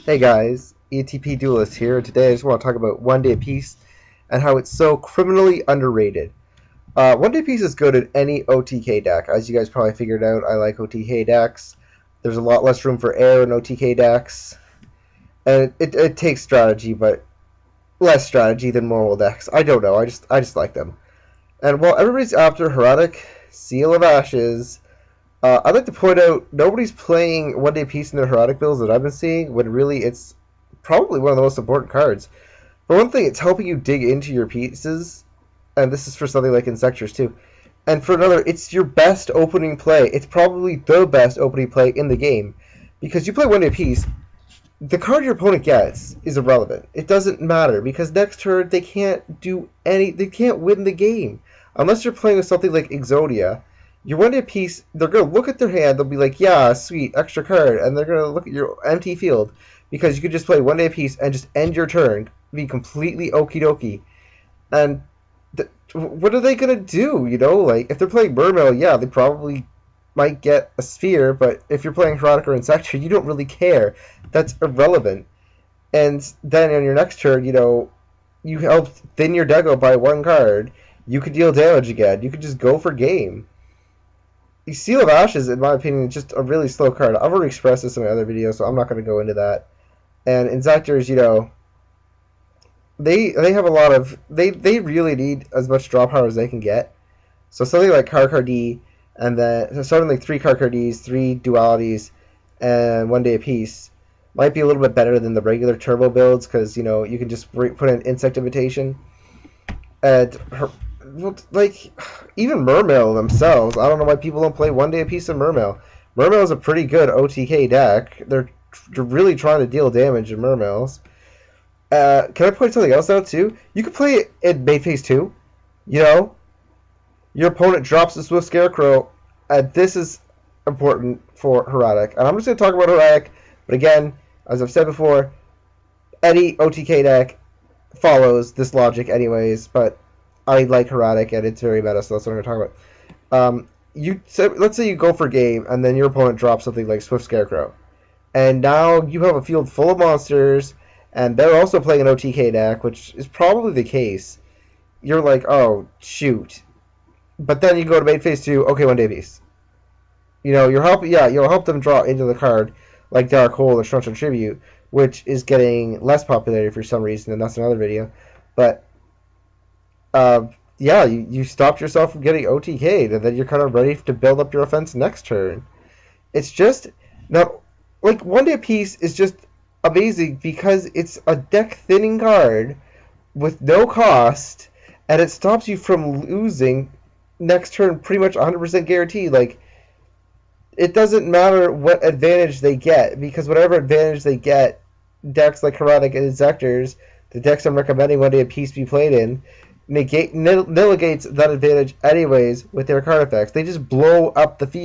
Hey guys, ETP Duelist here. Today I just want to talk about One Day Peace and how it's so criminally underrated. One Day Peace is good at any OTK deck. As you guys probably figured out, I like OTK decks. There's a lot less room for error in OTK decks. And it takes strategy, but less strategy than normal decks. I don't know, I just like them. And while everybody's after Heroic, Seal of Ashes, I'd like to point out nobody's playing One Day Peace in their Heroic builds that I've been seeing, when really it's probably one of the most important cards. For one thing, it's helping you dig into your pieces, and this is for something like Insectors too. And for another, it's your best opening play. It's probably the best opening play in the game. Because you play One Day Peace, the card your opponent gets is irrelevant. It doesn't matter, because next turn they can't win the game. Unless you're playing with something like Exodia. Your One Day Peace, they're going to look at their hand, they'll be like, yeah, sweet, extra card, and they're going to look at your empty field, because you could just play One Day Peace and just end your turn, be completely okie dokie. And what are they going to do, Like, if they're playing Mermail, yeah, they probably might get a Sphere, but if you're playing Heroic or Insector, you don't really care. That's irrelevant. And then on your next turn, you help thin your Dego by one card, you could deal damage again, you could just go for game. Seal of Ashes, in my opinion, is just a really slow card. I've already expressed this in my other videos, so I'm not going to go into that. And Insectors, they have a lot of... They really need as much draw power as they can get. So something like Karkar-D, and then something like 3 Karkar-Ds, 3 Dualities, and One Day Apiece might be a little bit better than the regular turbo builds, because, you can just put in Insect Invitation. And like, even Mermail themselves, I don't know why people don't play One Day Apiece of Mermail. Mermail is a pretty good OTK deck. They're really trying to deal damage in Mermails. Can I point something else out too? You could play it in main phase 2. Your opponent drops a Swift Scarecrow, and this is important for Heroic. And I'm just going to talk about Heroic, but again, as I've said before, any OTK deck follows this logic anyways, but I like Heroic, and it's very meta, so that's what I'm going to talk about. Let's say you go for game, and then your opponent drops something like Swift Scarecrow. And now you have a field full of monsters, and they're also playing an OTK deck, which is probably the case. You're like, oh, shoot. But then you go to main phase 2, okay, One Day Peace. You'll help them draw into the card, like Dark Hole or Structural Tribute, which is getting less popularity for some reason, and that's another video. But you stopped yourself from getting OTK'd, and then you're kind of ready to build up your offense next turn. It's just, now, like, One Day Peace is just amazing because it's a deck thinning card with no cost, and it stops you from losing next turn pretty much 100% guaranteed. Like, it doesn't matter what advantage they get, because whatever advantage they get, decks like Heroic and Insectors, the decks I'm recommending One Day Peace be played in, negates that advantage anyways with their card effects. They just blow up the field.